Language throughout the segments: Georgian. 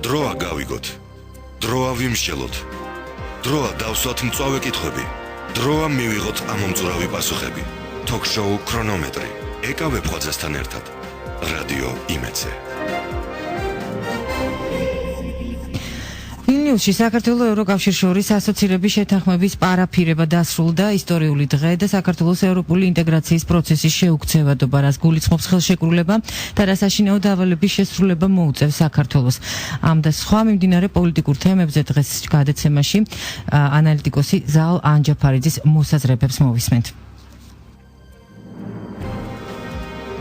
დროა გავიგოთ. დროა ვიმსჯელოთ. დროა დავსვათ მწვავე კითხვები. დროა მივიღოთ ამომწურავი პასუხები. Talk-show ქრონომეტრი. ეკა ვებხვაძესთან ერთად. რადიო იმედზე. ვილნიუსში საქართველოს ევროკავშირის შორის ასოცირების შეთანხმების პარაფირება დასრულდა ისტორიული დღე და საქართველოს ევროპული ინტეგრაციის პროცესის შეუქცევადობა, რაც გულისხმობს ხელშეკრულება და რა საშინაო დავალების შესრულება მოუწევს საქართველოს. ამ და სხვა მიმდინარე პოლიტიკურ თემებზე დღეს გადაცემაში ანალიტიკოსი ზაალ ანჯაფარიძის მოსაზრებებს მოვისმენთ.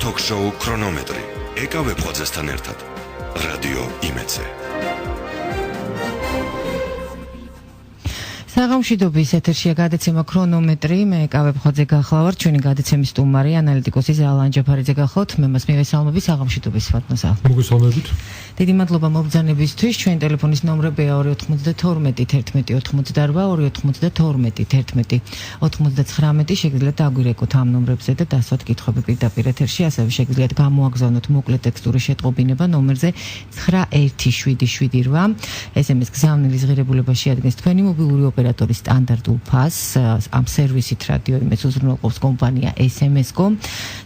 Talk-show ქრონომეტრი. ეკა ვებხვაძესთან ერთად. რადიო იმედზე. საღამოშიდობის ეთერშია გადაცემა ქრონომეტრი. მე ეკავებხოძე გახლავართ, ჩვენი გადაცემის სტუმარი ანალიტიკოსი ზაალ ანჯაფარიძე გახლავთ. მე მას მივესალმები საღამოშიდობის ფატმოსა. მოგესალმებით. დიდი მადლობა მობრძანებისთვის. ჩვენი ტელეფონის ნომრებია 292 11 88 292 11 შეგიძლიათ დაგვირეკოთ ამ ნომრებზე და დასვათ კითხვები პირდაპირ ეთერში, ასევე შეგიძლიათ გამოაგზავნოთ მოკლე ტექსტური შეტყობინება ნომერზე 917778. SMS გზავნილის ღირებულება შეადგენს თქვენი მობილური ოპერატორის სტანდარტულ ფასს. ამ სერვისით რადიო იმედს უზრუნველყოფს კომპანია SMS-Co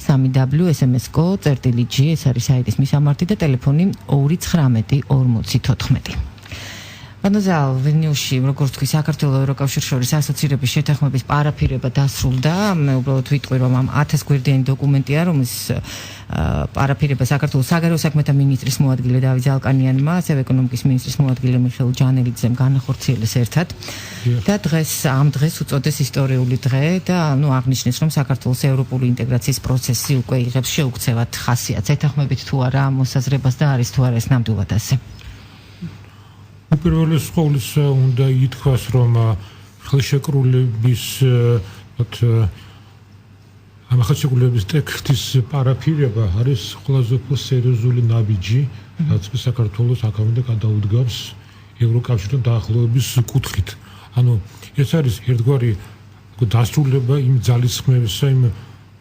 3W SMS-Co.G. ეს არის საიტის მისამართი და ტელეფონი 219 ბანოზალ ვილნიუსში, როგორც თქვი, საქართველოს ევროკავშირის შორის ასოცირების შეთანხმების პარაფირება დასრულდა. მე უბრალოდ ვიტყვი, რომ ამ 1000 გვერდიანი დოკუმენტია, რომლის პარაფირება საქართველოს საგარეო საქმეთა მინისტრის მოადგილე დავით ზალკანიანმა, ასევე ეკონომიკის მინისტრის მოადგილე მიხეილ ჯანელიძემ განახორციელეს ერთად. და ამ დღეს უწოდეს ისტორიული დღე და აღნიშნეს, რომ საქართველოს ევროპული ინტეგრაციის პროცესი უკვე იღებს შეუქცევად ხასიათს. ეთანხმებით თუ არა ამ მოსაზრებას და არის თუ არა ეს ნამდვილად ასე? უპირველეს ყოვლისა უნდა ითქვას, რომ ხელშეკრულების ამ ხელშეკრულების ტექსტის პარაფირება არის ყველაზე უფრო სერიოზული ნაბიჯი, რაც საქართველოს აქამდე გადაუდგავს ევროკავშირთან დაახლოების კუთხით. ანუ ეს არის ერთგვარი დასრულება იმ ძალისხმევისა, იმ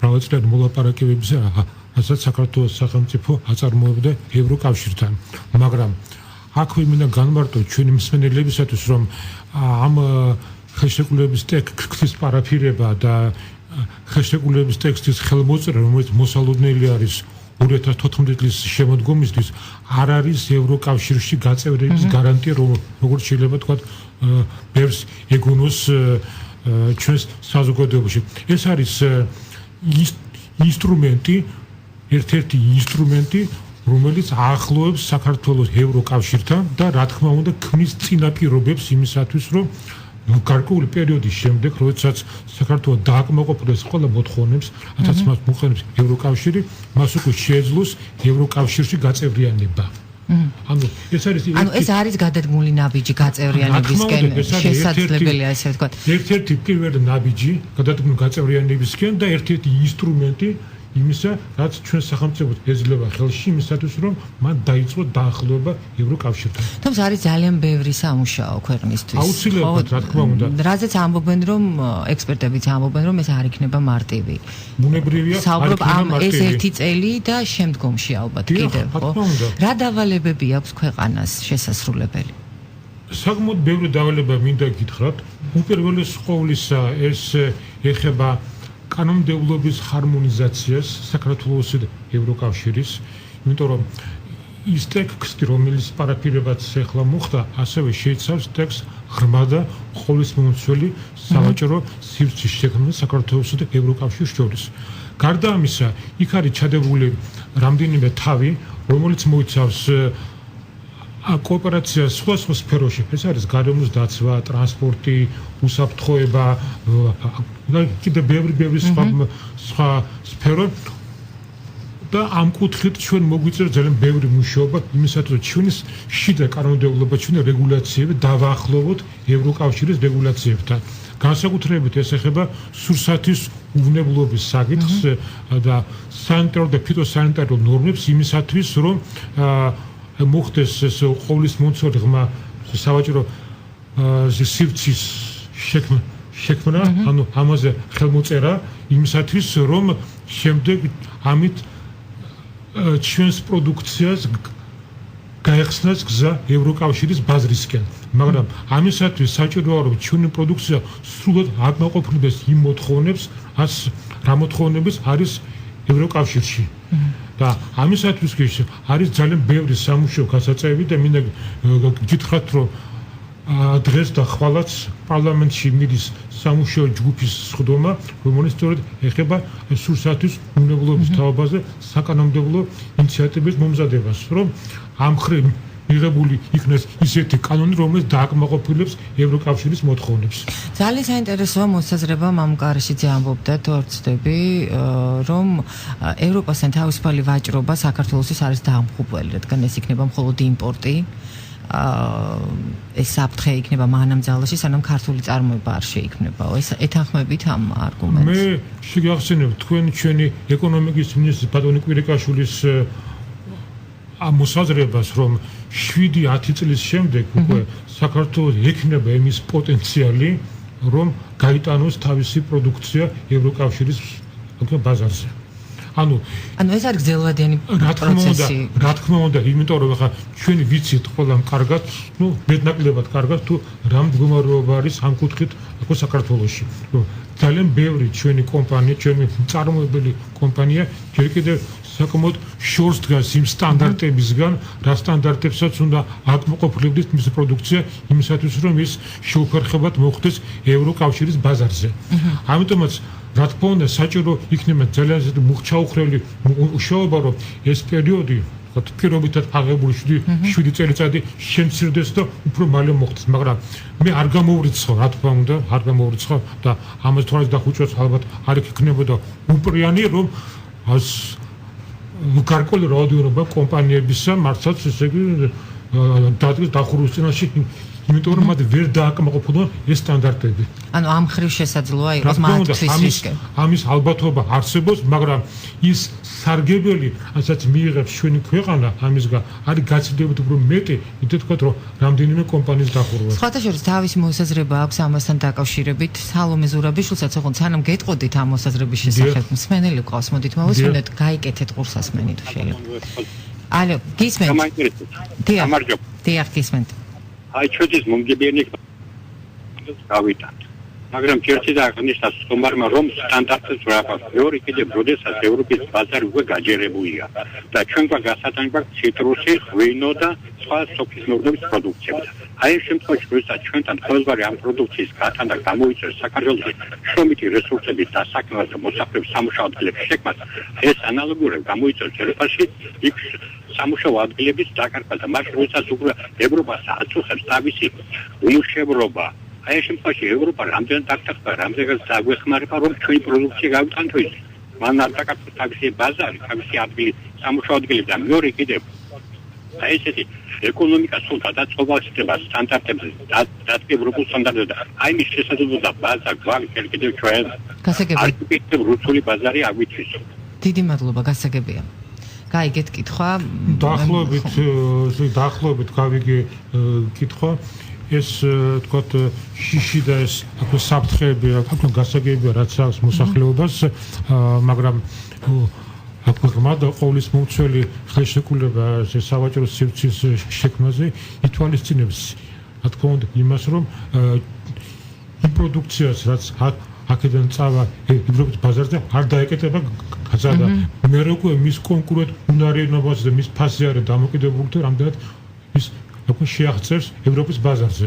მრავალწლიანი მოლაპარაკებებისა, რასაც საქართველოს სახელმწიფო აწარმოებდა ევროკავშირთან. მაგრამ აქვე მინდა განმარტო ჩვენი მსმენელებისათვის, რომ ამ ხელშეკრულების ტექსტის პარაფირება და ხელშეკრულების ტექსტის ხელმოწერა, რომელიც მოსალოდნელი არის 2014 წლის შემოდგომისთვის, არ არის ევროკავშირში გაწევრების გარანტია, როგორც შეიძლება თქვა ბევრს ეგონოს ჩვენს საზოგადოებაში. ეს არის ინსტრუმენტი, ერთ-ერთი ინსტრუმენტი, რომელიც აახლოებს საქართველოს ევროკავშირთან და რა თქმა უნდა ქმნის წინაპირობებს იმისათვის, რომ გარკვეული პერიოდის შემდეგ, როდესაც საქართველოს დააკმაყოფილოს ყველა მოთხოვნებს, რაც მას მოხდენებს ევროკავშირი, მას უკვე შეეძლოს ევროკავშირში გაწევრიანება. ანუ ეს არის გადადგმული ნაბიჯი გაწევრიანებისკენ, შესაძლებელია ესე ვთქვათ. ერთ-ერთი პირველი ნაბიჯი გადადგმული გაწევრიანებისკენ და ერთ-ერთი ინსტრუმენტი იმისა, რაც ჩვენ სახელმწიფოს ეძლევა ხელში იმისათვის, რომ მან დაიწყო დაახლოება ევროკავშირთან. თუმცა არის ძალიან ბევრი სამუშაო ქვეყნისთვის. აუცილებლად, რა თქმა უნდა. რაზეც ამბობენ, რომ ექსპერტებიც ამბობენ, რომ ეს არ იქნება მარტივი. ბუნებრივია, საუბრობ ეს ერთი წელი და შემდგომში ალბათ კიდევ, ხო? რა დავალებები აქვს ქვეყანას შესასრულებელი? საკმაოდ ბევრი დავალება მინდა გითხრათ. უპირველეს ყოვლისა ეს ეხება კანონმდებლობის ჰარმონიზაციას საქართველოს და ევროკავშირის, იმიტომ რომ ის ტექსტი, რომელიც პარაფირებაც ახლა მოხდა, ასევე შეიცავს ტექსტს ღრმა და ყოვლისმომცველი სავაჭრო სივრცის შექმნა საქართველოს და ევროკავშირის შორის. გარდა ამისა, იქ არის ჩადებული რამდენიმე თავი, რომელიც მოიცავს კოოპერაცია სხვა სფეროში. ეს არის გარემოს დაცვა, ტრანსპორტი, უსაფრთხოება, კიდევ ბევრი სხვა სფერო. და ამ კუთხით ჩვენ მოგვიწევს ძალიან ბევრი მუშაობა იმისათვის, რომ ჩვენი შიდა კანონმდებლობა, ჩვენი რეგულაციები დავაახლოვოთ ევროკავშირის რეგულაციებთან. განსაკუთრებით ეს ეხება სურსათის უვნებლობის საკითხს და სანიტარო და ფიტოსანიტარო ნორმებს იმისათვის, რომ მოხდეს ეს ყოვლისმომცველი ღრმა სავაჭრო სივრცის შექმნა, ანუ ამაზე ხელმოწერა იმისათვის, რომ შემდეგ ამით ჩვენს პროდუქციას გაეხსნას გზა ევროკავშირის ბაზრისკენ, მაგრამ ამისათვის საჭიროა რომ ჩვენი პროდუქცია სრულად აკმაყოფილდეს იმ მოთხოვნებს, რა მოთხოვნების არის ევროკავშირში. და ამისათვის კი არის ძალიან ბევრი სამუშაო გასაწევი და მინდა გითხრათ რომ დღეს და ხვალაც პარლამენტში მიდის სამუშაო ჯგუფის სხდომა, რომელიც სწორედ ეხება სურსათის უნებლობის თაობაზე საკანონმდებლო ინიციატივის მომზადებას, რომ ამ მხრივ მიღებული იქნეს ისეთი კანონი, რომელიც დააკმაყოფილებს ევროკავშირის მოთხოვნებს. ძალიან საინტერესოა მოსაზრება მამუკარიშიძე ამბობდა თუ არ ვცდები, რომ ევროპასთან თავისუფალი ვაჭრობა საქართველოსთვის არის დამხუბველი, რადგან ეს იქნება მხოლოდ იმპორტი. ეს საფრთხე იქნება მანამ ძალაში, სანამ ქართული წარმოება არ შეიქმნებაო. ეს ეთანხმებით ამ არგუმენტს. მე შეგახსენებ ჩვენი ეკონომიკის მინისტრის ბატონი კვირიკაშვილის ამ მოსაზრებას, რომ 7-10 წლის შემდეგ უკვე საქართველოს ექნება იმის პოტენციალი, რომ გაიტანოს თავისი პროდუქცია ევროკავშირის ბაზარზე. ანუ ეს არის გრძელვადიანი პროცესი. რა თქმა უნდა, იმიტომ რომ ახლა ჩვენი ვიცით ყველამ კარგად, მეტნაკლებად კარგად თუ რა მდგომარეობა არის ამ კუთხით აქ საქართველოში. ძალიან ბევრი ჩვენი კომპანია, ჩვენი წარმოებელი კომპანია ჯერ კიდევ საკმაოდ შორს დგას იმ სტანდარტებისგან, რა სტანდარტებსაც უნდა აკმაყოფილებდეს მისი პროდუქცია იმისათვის, რომ ის შეუფერხებლად მოხვდეს ევროკავშირის ბაზარზე. ამიტომაც რა თქმა უნდა, საჭირო იქნება ძალიან მუხჩაუხრელი მუშაობა, რომ ეს პერიოდი პირობითად აღებული 7 წელიწადი შემცირდეს და უფრო მალე მოხდეს, მაგრამ მე არ გამოვრიცხავ, რა თქმა უნდა, არ გამოვრიცხავ და ამას თვალს დახუჭვას ალბათ არ იქნებოდა უპრიანი, რომ გარკვეული რაოდენობა კომპანიებისა მართლაც ესე იგი დადგეს დახურვის წინაშე, იმიტომ რომ მათ ვერ დააკმაყოფილონ ეს სტანდარტები. ანუ ამ ხრივ შესაძლოა იყოს მათთვის რისკი. ამის ალბათობა არსებობს, მაგრამ ის სარგებელი, რასაც მიიღებს ჩვენი ქვეყანა ამისგან, არის გაცილებით უფრო მეტი, ისე თქვა რომ რამდენიმე კომპანიის დახურვა. სხვათა შორის თავის მოსაზრება აქვს ამასთან დაკავშირებით. სალომე ზურაბიშვილსაც ოღონდ სანამ გეტყოდით ამ მოსაზრების შესახებ, მსმენელი ყავს, მოდით მოვისმინოთ, გაიკეთეთ ყურსასმენი თუ შეიძლება. ალო, გისმენთ? გამარჯობა. დიახ, გისმენთ. აი ჩვენთვის მომგებიანი გავიტანთ. მაგრამ ერთი და აღნიშნავს ხომარმა რომ სტანდარტებს რა აქვს. მეორე კიდევ როდესაც ევროპის ბაზარი უკვე გაჯერებულია და ჩვენ გვასატანი გვაქვს ციტრუსი, ღვინო და სხვა სოფლის მეურნეობის პროდუქციები. აი ამ შემთხვევაში როდესაც ჩვენთან ყოველგვარი ამ პროდუქციის გატანა გამოიწვევს საქართველოს შრომითი რესურსების დასაქმებას და მოსახლეობის სამუშაო ადგილების შექმნას, ეს ანალოგურად გამოიწვევს ევროპაში იქ სამუშაო ადგილების დაკარგვა და მაშინ როდესაც უკვე ევროპას აწუხებს თავისი უმუშევრობა. აი ამ შემთხვევაში ევროპა რამდენად დაგტახება, რამდენად დაგვეხმარება, რომ ჩვენი პროდუქცია გავიტანოთ ის. მან არ დაკარგოს თავისი ბაზარი, თავისი ადგილი, სამუშაო ადგილები და მეორე კიდევ აი ესეთი ეკონომიკა სულ გადაწყვეტილ ხდება სტანდარტებზე, დადგება ევროპულ სტანდარტებზე. აი მის შესაძლებლობა ბაზა გვაქვს კიდევ ჩვენ. გასაგებია. რუსული ბაზარი აგვითვის. დიდი მადლობა, გასაგებია. გაიგეთ კითხვა. დაახლოებით გავიგე კითხვა. ეს თქვათ შიში და ეს აქ საფრთხეები, აქ გასაგებია რაც აქვს მოსახლეობას, მაგრამ აქ ღრმა და ყოვლის მომცველი ხელშეკრულება სავაჭრო სივრცის შექმნაზე ითვალისწინებს, რა თქმა უნდა, იმას, რომ იმ პროდუქციას, რაც აქედან წავა ევროპის ბაზარზე არ დაეკეტება გაზარდა. მე როგორ მის კონკურენტ უნარიანობას და მის ფასზე არის დამოკიდებული თუ რამდენად ის აქ შეაღწევს ევროპის ბაზარზე.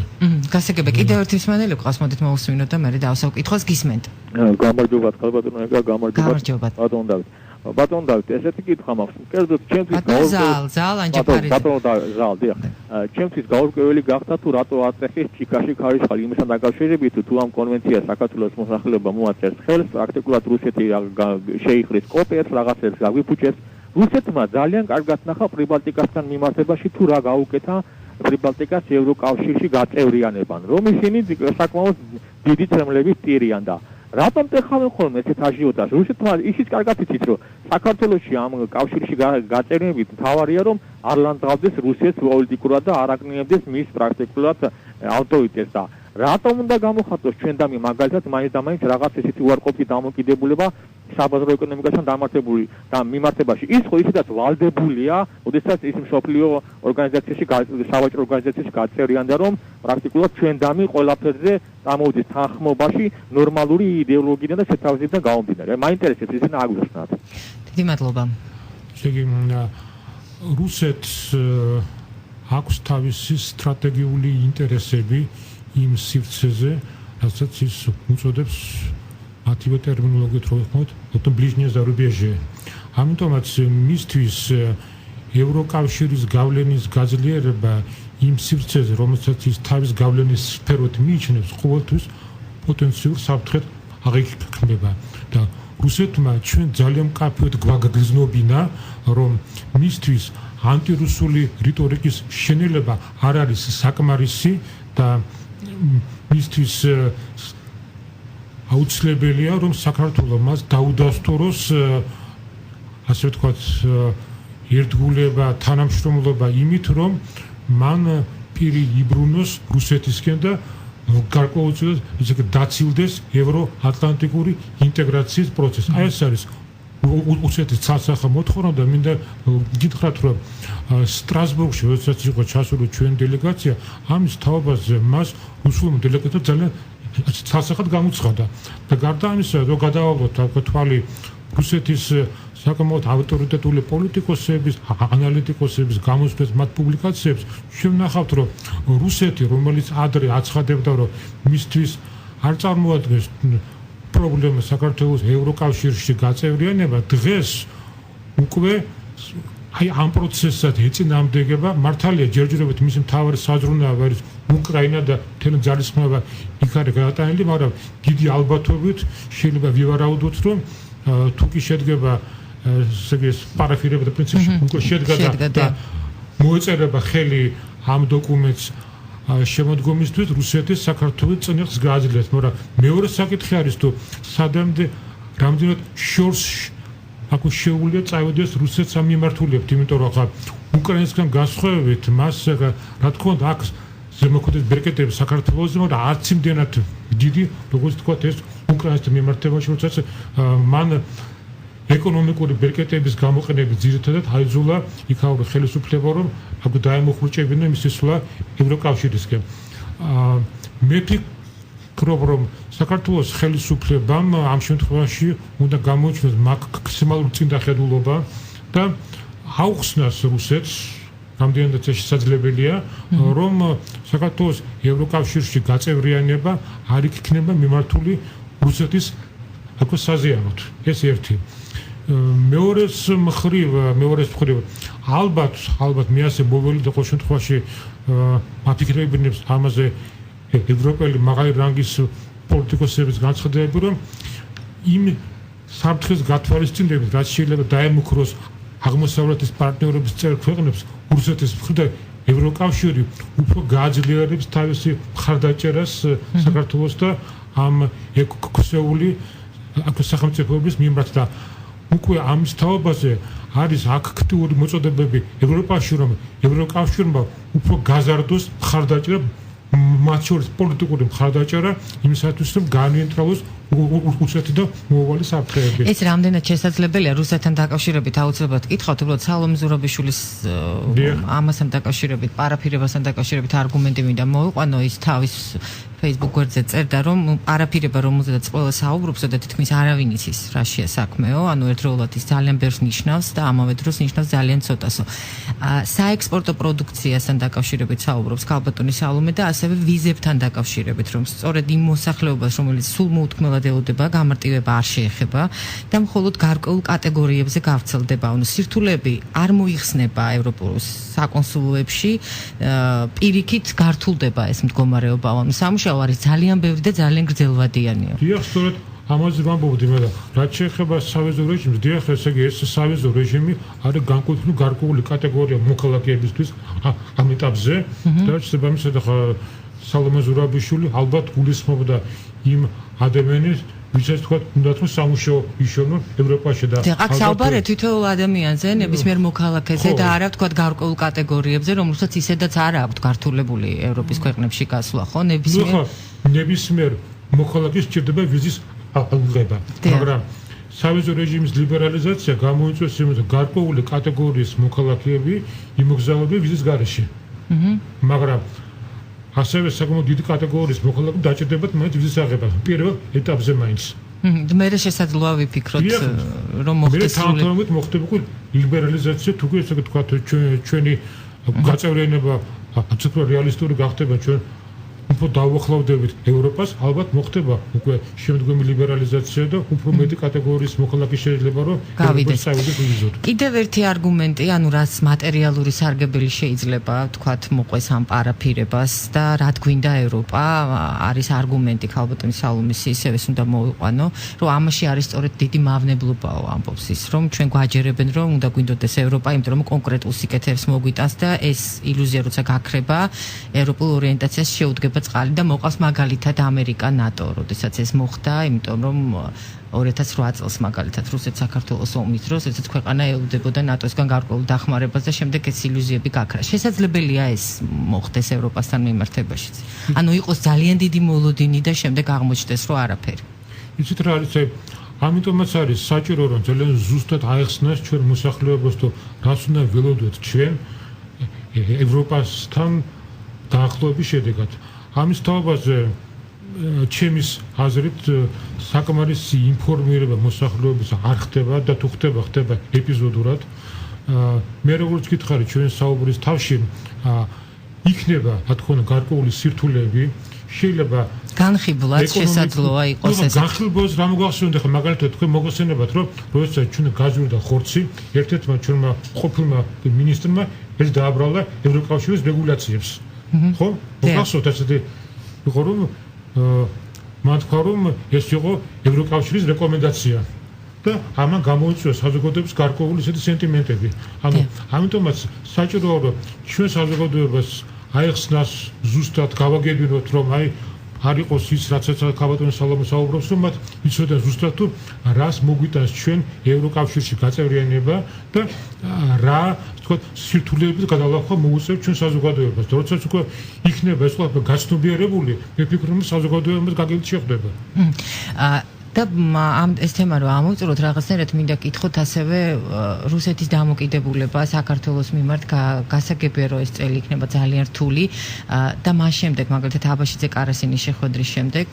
გასაგებია, კიდევ ერთი მსმენელი ყავს, მოდით მოვუსმინოთ და მე დავსავ კითხვას გისმენთ. გამარჯობა, ხალბატონო, გამარჯობა. ბატონ დავით. ბატონ დავით, ესეთი კითხვა მაქვს. კერძოდ ჩემთვის ზალ ანჯაფარიძე. ბატონო ზალ, დიახ. ჩემთვის გაურკვეველი გახდა თუ რატო აწეხეს ჩიკაში ხარისხალი იმისთან დაკავშირებით, თუ ამ კონვენციას საქართველოს მოსახლეობა მოაწერს ხელს, პრაქტიკულად რუსეთი შეიხრის კოპიებს, რაღაცებს გაგვიფუჭებს. რუსეთმა ძალიან კარგად ნახა პრიბალტიკასთან მიმართებაში თუ რა გაუკეთა პრიბალტიკას ევროკავშირში გაწევრიანებან, რომ ისინი საკმაოდ დიდი წრემლების ტირიან და რატომ ტეხავენ ხოლმე ესეთ აჟიოტაჟს? რუსეთმა ისიც კარგად იცით, რომ საქართველოში ამ კავშირში გაწევრიანებით თავარია, რომ არ ლანძღავდეს რუსეთს პოლიტიკურად და არ აკნინებდეს მის პრაქტიკულად ავტორიტეტს და რატომ უნდა გამოხატოს ჩვენ და მე მაგალითად მაინც და მაინც რაღაც ესეთი უარყოფით დამოკიდებულება საბაზრო ეკონომიკასთან დამართებული და მიმართებაში ის ხო ისედაც ვალდებულია, ოდესაც ის მსოფლიო ორგანიზაციაში, სავაჭრო ორგანიზაციაში გაწევრიანდა, რომ პრაქტიკულად ჩვენდამი ყველაფერზე წამოვიდეს თანხმობაში ნორმალური იდეოლოგიიდან და შეთავაზებიდან გამომდინარე. მაინტერესებს ისინი აგვიხსნათ. დიდი მადლობა. შეგი რუსეთს აქვს თავისი სტრატეგიული ინტერესები იმ სივრცეზე, რასაც ის უწოდებს მათივე ტერმინოლოგიით რო ვთქვათ, ოდნავ ближнее зарубежье. ამიტომაც მისთვის ევროკავშირის გავლენის გაძლიერება იმ სივრცეზე, რომელსაც ის თავის გავლენის სფეროთ მიიჩნევს, ყოველთვის პოტენციურ საფრთხედ აღიქმება და რუსეთმა ჩვენ ძალიან მკაფიოდ გვაგრძნობინა, რომ მისთვის ანტირუსული რიტორიკის შენელება არ არის საკმარისი და მისთვის აუცილებელია, რომ საქართველო მას დაუდასტუროს, ასე ვთქვათ, ერთგულება, თანამშრომლობა იმით, რომ მან პირი იბრუნოს რუსეთისკენ და გარკვეულწილად ისე დაცილდეს ევროატლანტიკური ინტეგრაციის პროცესი. აი ეს არის რუსეთის ცალსახა მოთხოვნა და მინდა გითხრათ, რომ სტრასბურგში, როდესაც იყო ჩასული ჩვენ დელეგაცია, ამის თაობაზე მას რუსულმა დელეგატმა ძალიან ცალსახად გამოცხადა და გარდა ამისა, რომ გადავალოთ თვალი რუსეთის საკმაოდ ავტორიტეტული პოლიტიკოსების, ანალიტიკოსების გამოსვლას მათ პუბლიკაციებს, ჩვენ ვნახავთ, რომ რუსეთი, რომელიც ადრე აცხადებდა, რომ მისთვის არ წარმოადგენს პრობლემა საქართველოს ევროკავშირში გაწევრიანება, დღეს უკვე აი ამ პროცესად ეწინააღმდეგება. მართალია ჯერჯერობით მისი მთავარი საზრუნავი არის უკრაინა და მთელი ძალისხმევა იქ არის გადატანილი, მაგრამ დიდი ალბათობით შეიძლება ვივარაუდოთ, რომ თუ კი შედგება ეს პარაფირება და პრინციპში უკვე შედგა და მოეწერება ხელი ამ დოკუმენტს შემოდგომისთვის, რუსეთის საქართველოს წინიღს გააძლიერებს, მაგრამ მეორე საკითხი არის, თუ სადამდე რამდენად შორს აქ შეუძლია წავიდეს რუსეთს ამ მიმართულებთ, იმიტომ რომ ხა უკრაინისგან განსხვავებით მას რა თქმა უნდა აქ ზემოქმედის ბერკეტები საქართველოს, მაგრამ არც იმდენად დიდი, როგორც თქვა ეს უკრაინასთან მიმართებაში, როდესაც მან ეკონომიკური ბერკეტების გამოყენებით ძირითადად აიძულა იქაური ხელისუფლება, რომ აქ დაემუხრუჭებინა მისი სვლა ევროკავშირისკენ. მე ვფიქრობ, რომ საქართველოს ხელისუფლებამ ამ შემთხვევაში უნდა გამოიჩინოს მაქსიმალური წინდახედულობა და აუხსნას რუსეთს, რამდენადაც ეს შესაძლებელია, რომ საქართველოს ევროკავშირში გაწევრიანება არ იქნება მიმართული რუსეთის საკუთარ ეს ერთი. მეორეს მხრივ ალბათ მე ასე მოველი და ყოველ შემთხვევაში მაფიქრებინებს ამაზე ევროპელი მაღალი რანგის პოლიტიკოსების განცხადებები, რომ იმ საფრთხეს გათვალისწინებით, რაც შეიძლება დაემუქროს აღმოსავლეთის პარტნიორობის წევრ ქვეყნებს, რუსეთის მხრიდან ევროკავშირი უფრო გააძლიერებს თავისი მხარდაჭერას საქართველოს და ამ ექვსეული სახელმწიფოების მიმართ და უკვე ამის თაობაზე არის აქტიური მოწოდებები ევროპაში, რომ ევროკავშირმა უფრო გაზარდოს მხარდაჭერა, მათ შორის პოლიტიკური მხარდაჭერა იმისათვის, რომ განვიენტრალოს რუსეთი და მომავალი საფრთხეები. ეს რამდენად შესაძლებელია რუსეთთან დაკავშირებით აუცილებლად გითხავთ, უბრალოდ სალომე ზურაბიშვილის ამასთან დაკავშირებით, პარაფირებასთან დაკავშირებით არგუმენტი მინდა მოვიყვანო, ის თავის Facebook გვერდზე წერდა, რომ პარაფირება, რომელზედაც ყველა საუბრობს და თითქმის არავინ იცის რა შეა საქმეო, ანუ ერთდროულად ის ძალიან ბევრს ნიშნავს და ამავე დროს ნიშნავს ძალიან ცოტასო. საექსპორტო პროდუქციასთან დაკავშირებით საუბრობს ქალბატონი სალომე და ასევე ვიზებთან დაკავშირებით, რომ სწორედ იმ მოსახლეობას, რომელიც სულ მოუთმელად ელოდება, გამარტივება არ შეეხება და მხოლოდ გარკვეულ კატეგორიებზე გავრცელდება. ანუ სირთულეები არ მოიხსნება ევროპულ საკონსულოებში, პირიქით გართულდება ეს მდგომარეობა. ანუ სამუშაო არის ძალიან ბევრი და ძალიან გრძელვადიანია. დიახ, სწორედ ამაზე ვამბობდი მე და რაც შეეხება სავიზო რეჟიმს, დიახ, ესე იგი ეს სავიზო რეჟიმი არის განკუთვნილი გარკვეული კატეგორია მოქალაქეებისთვის ამ ეტაპზე და შესაბამისად სალომე ზურაბიშვილი ალბათ გულისხმობდა იმ ადამიანის, ვისაც თქვა უნდა თუ სამუშაო იშოვნა ევროპაში და აქ საუბარია თითოეულ ადამიანზე, ნებისმიერ მოქალაქეზე და არა თქვა გარკვეულ კატეგორიებზე, რომელსაც ისედაც არ აქვთ გართულებული ევროპის ქვეყნებში გასვლა, ხო? ნებისმიერ მოქალაქეს სჭირდება ვიზის აღება. მაგრამ სავიზო რეჟიმის ლიბერალიზაცია გამოიწვევს იმას, გარკვეული კატეგორიის მოქალაქეები იმოგზაურებენ ვიზის გარეშე. მაგრამ ასევე საკმაოდ დიდი კატეგორიის მოქალაქეები დაჭირდებათ მაინც ვიზის აღება პირველ ეტაპზე მაინც. მე შესაძლოა ვიფიქროთ რომ მოხდეს სრულად მოხდებოდა ლიბერალიზაცია თუ ესე ვთქვათ ჩვენი გაწევრიანება აბსოლუტურად რეალისტური გახდება ჩვენ უფრო დავახლოვდებით ევროპას ალბათ მოხდება უკვე შემდგომი ლიბერალიზაცია და უფრო მეტი კატეგორიის მოქალაქე შეიძლება რომ გავიდეს. ვიზოთ. კიდევ ერთი არგუმენტი, ანუ რაც მატერიალური სარგებელი შეიძლება ვთქვათ მოყვეს ამ პარაფირებას და რა გვინდა ევროპა, არის არგუმენტი ქალბატონის სალომის ისევ ეს უნდა მოვიყვანო, რომ ამაში არის სწორედ დიდი მავნებლობაო ამბობს ის, რომ ჩვენ გვაჯერებენ რომ უნდა გვინდოდეს ევროპა, იმიტომ რომ კონკრეტულ სიკეთეებს მოგვიტანს და ეს ილუზია როცა გაქრება, ევროპულ ორიენტაციას შეუდგება წყალი და მოყავს მაგალითად ამერიკა, ნატო, როდესაც ეს მოხდა, იმიტომ რომ 2008 წელს მაგალითად რუსეთ საქართველოს ომის დროს ესეც ქვეყანა ელოდებოდა ნატოსგან გარკვეულ დახმარებას და შემდეგ ეს ილუზიები გაქრა. შესაძლებელია ეს მოხდეს ევროპასთან მიმართებაშიც. ანუ იყოს ძალიან დიდი მოლოდინი და შემდეგ აღმოჩნდეს რომ არაფერი. იცით რა არის ამიტომაც არის საჭირო რომ ძალიან ზუსტად აეხსნას ჩვენ მოსახლეობას თუ რას უნდა ველოდოთ ჩვენ ევროპასთან დაახლოების შედეგად. ამის თაობაზე ჩემის აზრით საკმარისი ინფორმირება მოსახლეობის არ ხდება და თუ ხდება ეპიზოდურად. მე როგორც გითხარი ჩვენ საუბრის თავში იქნება რა თქმა უნდა გარკვეული სირთულეები შეიძლება განხილულად შესაძლოა იყოს ეს. განხილვას რა მოგახსენებთ ახლა მაგალითად თქვენ მოგახსენებათ რომ როდესაც ჩვენ გაჟღერდა ხორცი ერთ-ერთმა ჩვენმა ყოფილმა მინისტრმა ეს დააბრალა ევროკავშირის რეგულაციებს. ხო? მოგახსოვთ ესეთი იყო რომ მათ თქვა რომ ეს იყო ევროკავშირის რეკომენდაცია და ამან გამოიწვია საზოგადოების გარკვეული ისეთი სენტიმენტები. ანუ ამიტომაც საჭიროა რომ ჩვენ საზოგადოებას აეხსნას ზუსტად გავაგებინოთ რომ აი არ იყოს ის რაც ქალბატონი სალომე საუბრობს რომ მათ იცოდენ ზუსტად თუ რას მოგვიტანს ჩვენ ევროკავშირში გაწევრიანება და რა თქვათ სირთულეებით გადალახვა მოუწევს ჩვენ საზოგადოებას. როდესაც უკვე იქნება ეს ყველაფერი გაცნობიერებული, მე ვფიქრობ რომ საზოგადოებამ გაგებით შეხვდება. და ამ ეს თემა რომ ამოვწუროთ რაღაცნაირად მინდა კითხოთ ასევე რუსეთის დამოკიდებულება საქართველოს მიმართ გასაგებია რომ ეს წელი იქნება ძალიან რთული და მას შემდეგ მაგალითად აბაშიძე კარასინის შეხვედრის შემდეგ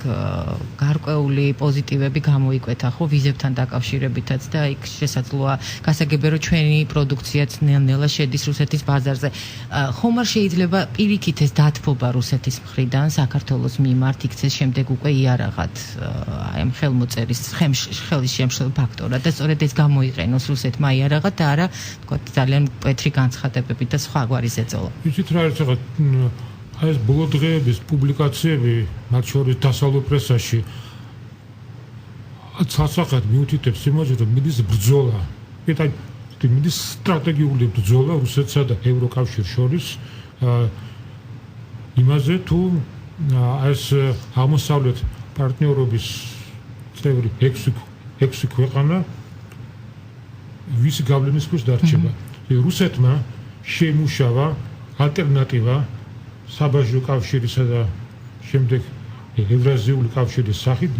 გარკვეული პოზიტივები გამოიკვეთა ხო ვიზებთან დაკავშირებითაც და იქ შესაძლოა გასაგებია რომ ჩვენი პროდუქციაც ნელ-ნელა შედის რუსეთის ბაზარზე. ხომ არ შეიძლება პირიქით ეს დათბობა რუსეთის მხრიდან საქართველოს მიმართ იქცეს შემდეგ უკვე იარაღად აი ამ ხელის შემშლელ ფაქტორად და სწორედ ეს გამოიყენოს რუსეთმა იარაღად და არა თქვა ძალიან მკვეთრი განცხადებებით და სხვაგვარი ზეწოლა. იცით რა არის ახლა აი ეს ბოლო დღეების პუბლიკაციები მათ შორის დასავლურ პრესაში ცალსახად მიუთითებს იმაზე რომ მიდის ბრძოლა მიდის სტრატეგიული ბრძოლა რუსეთსა და ევროკავშირს შორის იმაზე თუ ეს აღმოსავლეთ პარტნიორობის წევრი 6 ქვეყანა ვის გავლენის ქვეშ დარჩება. რუსეთმა შეიმუშავა ალტერნატივა საბაჟო კავშირისა და შემდეგ ევრაზიული კავშირის სახით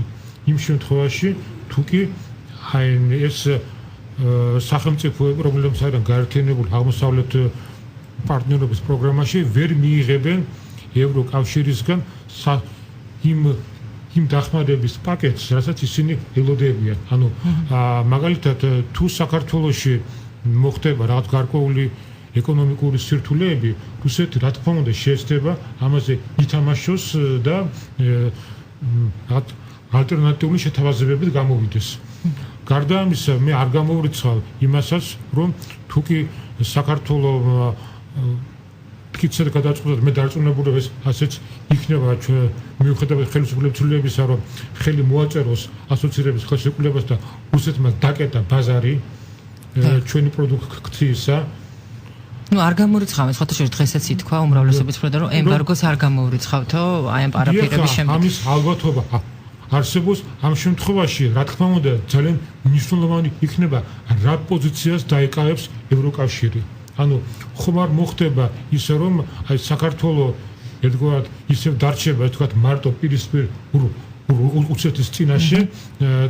იმ შემთხვევაში თუ კი აი ეს სახელმწიფოები რომლებიც არიან გაერთიანებული აღმოსავლეთ პარტნიორობის პროგრამაში ვერ მიიღებენ ევროკავშირისგან იმ დახმარების პაკეტს, რასაც ისინი ელოდებიან. ანუ მაგალითად თუ საქართველოში მოხდება რაღაც გარკვეული ეკონომიკური სირთულეები, რუსეთი რა თქმა უნდა შეეცდება ამაზე ითამაშოს და ალტერნატიული შეთავაზებებით გამოვიდეს. გარდა ამისა, მე არ გამოვრიცხავ იმასაც, რომ თუ კი საქართველოს კიცად გადაწყვეტილება მე დარწმუნებული ასეც იქნება ჩვენ მიუხედავად ხელისუფლების ცვლილებისა რომ ხელი მოაწეროს ასოცირების ხელშეკრულებას და რუსეთმა დაკეტა ბაზარი ჩვენი პროდუქციისა. ნუ არ გამორიცხავენ სხვათა შორის დღესაც ითქვა უმრავლესობის მხრიდან რომ ემბარგოს არ გამორიცხავთო აი ამ პარაფირების შემდეგ. ამის ალბათობა არსებობს ამ შემთხვევაში რა თქმა უნდა ძალიან მნიშვნელოვანი იქნება რა პოზიციას დაეკავებს ევროკავშირი. ანუ ხომ არ მოხდება ისე რომ აი საქართველოს ერთგვარად ისევ დარჩება თქვათ მარტო პირისპირ უცეთის წინაშე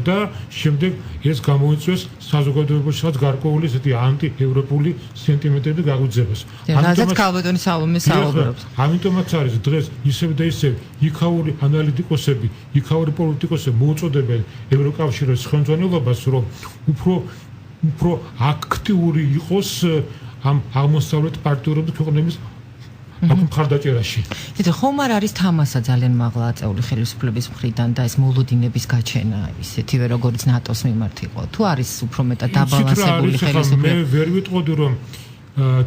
და შემდეგ ეს გამოიწვევს საზოგადოებაში რაღაც გარკვეული ესეთი ანტიევროპული სენტიმენტები გაგვიძებას. რადგან ქალბატონი სალომე საუბრობს. ამიტომაც არის დღეს ისევ და ისევ იქაური ანალიტიკოსები, იქაური პოლიტიკოსები მოუწოდებენ ევროკავშირის ხელმძღვანელობას, რომ უფრო აქტიური იყოს ამ აღმოსავლეთ პარტნიორების ქვეყნების მხარდაჭერაში. თითო ხომ არ არის თამასა ძალიან მაღლა აწეული ხელისუფლების მხრიდან და ეს მოლოდინების გაჩენა ისეთივე როგორც ნატოს მიმართ იყო. თუ არის უფრო მეტად დაბალანსებული ხელისუფლება? მე ვერ ვიტყოდი რომ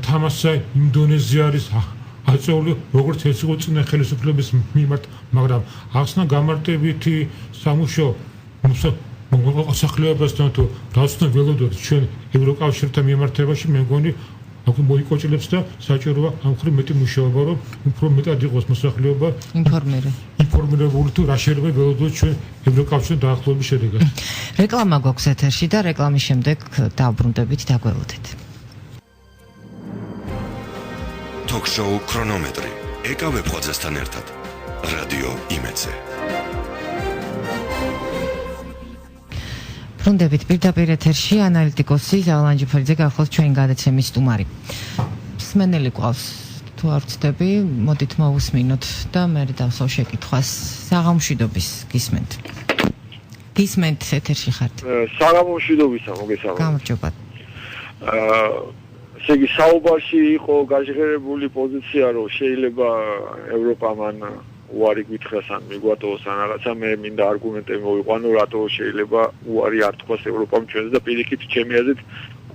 თამასა იმ დონეზე არის აწეული როგორც ეს იყო წინა ხელისუფლების მიმართ, მაგრამ ახსნა გამარტებითი სამუშო მოსახლეობასთან თუ დავსვნა ველოდოთ ჩვენ ევროკავშირთან მიმართებაში მე მგონი აქ მოიკოჭლებს და საჭიროა ამ ხრი მეტი მუშაობა რომ უფრო მეტად იყოს მოსახლეობა ინფორმირებული თუ რა შეიძლება ველოდოთ ჩვენ ევროკავშირთან დაახლოების შედეგად. რეკლამა გვაქვს ეთერში და რეკლამის შემდეგ დავბრუნდებით დაგველოდეთ. Talk-show ქრონომეტრი. ეკავებ ხვაძესთან ერთად. რადიო იმედზე. ბრუნდებით პირდაპირ ეთერში ანალიტიკოსი ზალან ჯიფერიძე გახლავთ ჩვენი გადაცემის სტუმარი. მსმენელი ყავს თუ არ ვცდები, მოდით მოვუსმინოთ და მე დავსვავ შეკითხვას საღამოშვიდობის გისმენთ. გისმენთ ეთერში ხართ. საღამოშვიდობისა მოგესალმებით. გამარჯობა. ესე იგი საუბარში იყო გაჟღერებული პოზიცია, რომ შეიძლება ევროპამ უარი გითხრას ან მიგვატოვოს ან რაღაცა, მე მინდა არგუმენტები მოვიყვანო, რატო შეიძლება უარი არ თქვას ევროპამ ჩვენს და პირიქით ჩემი აზრით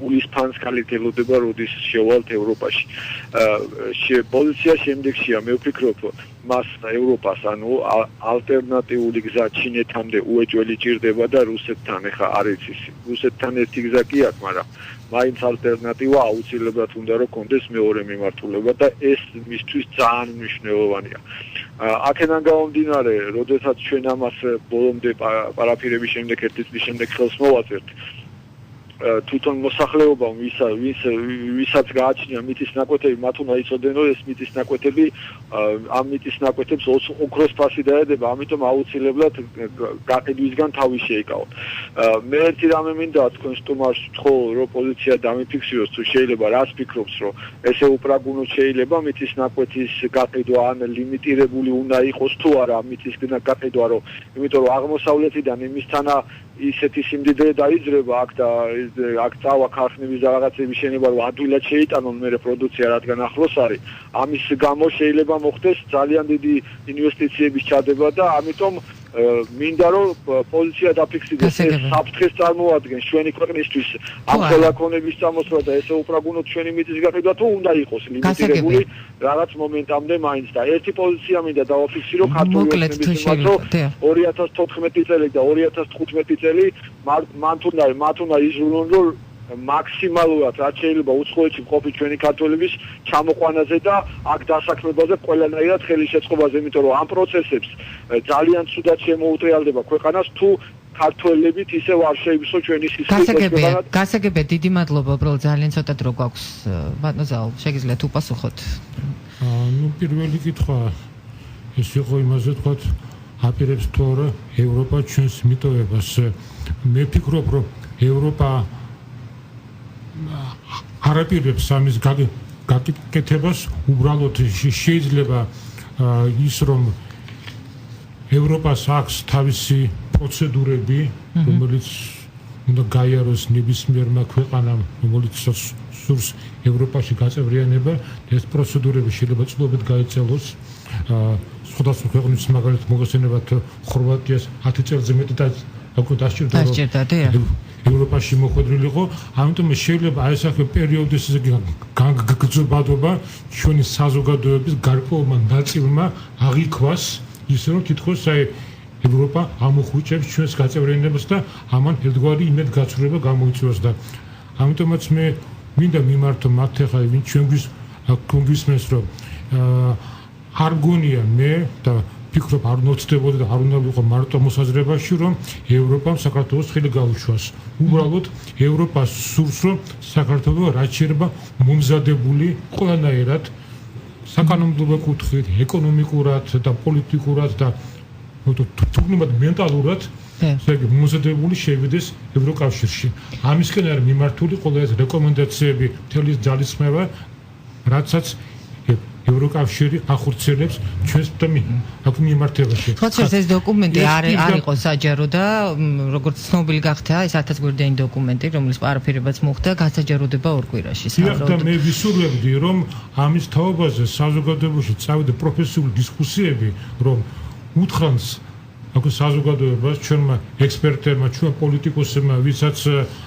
გულის ფანს ქალით ელოდება, როდის შევალთ ევროპაში. პოზიცია შემდეგშია, მე ვფიქრობ, მას ევროპას, ანუ ალტერნატიული გზა ჩინეთამდე უეჭველი ჭირდება და რუსეთთან ეხა არ იცის. რუსეთთან ერთი გზა კი აქვს, მაგრამ მაინც ალტერნატივა აუცილებლად უნდა რომ კონდეს მეორე მიმართულება და ეს მისთვის ძალიან მნიშვნელოვანია. აქედან გამომდინარე, როდესაც ჩვენ ამას ბოლომდე პარაფირების შემდეგ ერთი წლის შემდეგ ხელს მოვაწერთ, თვითონ მოსახლეობამ ვისაც გააჩნია მიწის ნაკვეთები, მათ უნდა იცოდნენ, რომ ეს მიწის ნაკვეთები ამ მიწის ნაკვეთებს ოქროს ფასი დაედება, ამიტომ აუცილებლად გაყიდვისგან თავი შეიკავოთ. მე ერთი რამე მინდა თქვენ სტუმარს ვთხოვ, რომ პოზიცია დამიფიქსიროს, თუ შეიძლება რას ფიქრობს, რომ ესე უპრაგუნოთ შეიძლება მიწის ნაკვეთის გაყიდვა ან ლიმიტირებული უნდა იყოს თუ არა მიწის გაყიდვა, რომ იმიტომ რომ აღმოსავლეთიდან იმისთანა ისეთი სიმდიდრე დაიძრება აქ წავა ქარხნების და რაღაცების შენება რომ ადვილად შეიტანონ მე პროდუქცია რადგან ახლოს არის ამის გამო შეიძლება მოხდეს ძალიან დიდი ინვესტიციების ჩადება და ამიტომ მინდა რომ პოზიცია დაფიქსირდეს ეს საფრთხეს წარმოადგენს ჩვენი ქვეყნისთვის ამ ხელაქონების წამოსვლა და ესე უპრაგუნოთ ჩვენი მიწის გაყიდვა თუ უნდა იყოს ლიმიტირებული რაღაც მომენტამდე მაინც და ერთი პოზიცია მინდა დავაფიქსირო ქართული ეთნების მიმართ 2014 წელი და 2015 წელი მათ უნდა იზრუნონ რომ მაქსიმალურად რაც შეიძლება უცხოეთში მყოფი ჩვენი ქართველების ჩამოყვანაზე და აქ დასაქმებაზე ყველანაირად ხელი შეწყობაზე, იმიტომ რომ ამ პროცესებს ძალიან ცუდად შემოუტრიალდება ქვეყანას თუ ქართველებით ისევ არ შეივსო ჩვენი სისტემა. გასაგებია, დიდი მადლობა, უბრალოდ ძალიან ცოტა დრო გვაქვს. ბატონო ზალ, შეგიძლიათ უპასუხოთ. პირველი კითხვა ეს იყო იმაზე თქვათ აპირებს თუ არა ევროპა ჩვენს მიტოვებას. მე ვფიქრობ, რომ ევროპა არაპირებს ამის გაკეთებას, უბრალოდ შეიძლება ის რომ ევროპას აქვს თავისი პროცედურები, რომელიც უნდა გაიაროს ნებისმიერმა ქვეყანამ, რომელიც სურს ევროპაში გაწევრიანება, ეს პროცედურები შეიძლება წლობით გაიწელოს. სხვადასხვა ქვეყნის მაგალითად მოგესალმებათ ხორვატიას 10 წელზე მეტი დასჭირდა ევროპაში მოხვედრილიყო, ამიტომ შეიძლება აი ეს პერიოდის გაგრძელება ჩვენი საზოგადოების გარკვეულმა ნაწილმა აღიქვას, ისე რომ თითქოს აი ევროპა ამოხვიჭებს ჩვენს გაწევრიანებას და ამან ერთგვარი იმედგაცრუება გამოიწვევს და ამიტომაც მე მინდა მიმართო მათ ახლა ვინ ჩვენ გვისმენს რომ არ გონია მე და ფიქრობ არ უნდა ვწდებოდი და არ უნდა ვიყო მარტო მოსაზრებაში რომ ევროპამ საქართველოს ხელი გაუშვას. უბრალოდ ევროპას სურს რომ საქართველოს რაც შეიძლება მომზადებული ყველანაირად საკანონმდებლო კუთხით, ეკონომიკურად და პოლიტიკურად და თუნდაც მენტალურად ესე მოზადებული შევიდეს ევროკავშირში. ამისკენ არის მიმართული ყველა ეს რეკომენდაციები, მთელი ძალისხმევა, რაცაც ევროკავშირი ახორციელებს ჩვენს მიმართებაში. ხოც ეს დოკუმენტი არ იყო საჯარო და როგორც ცნობილი გახდა, ეს 1000 გვერდიანი დოკუმენტი, რომლის პარაფირებაც მოხდა, გასაჯაროდება 2 კვირაში. და მე ვისურვებდი, რომ ამის თაობაზე საზოგადოებაში წავიდა პროფესიული დისკუსიები, რომ უთხრანს აქ საზოგადოებას, ჩვენმა ექსპერტებმა, ჩვენ პოლიტიკოსებმა, ვისაც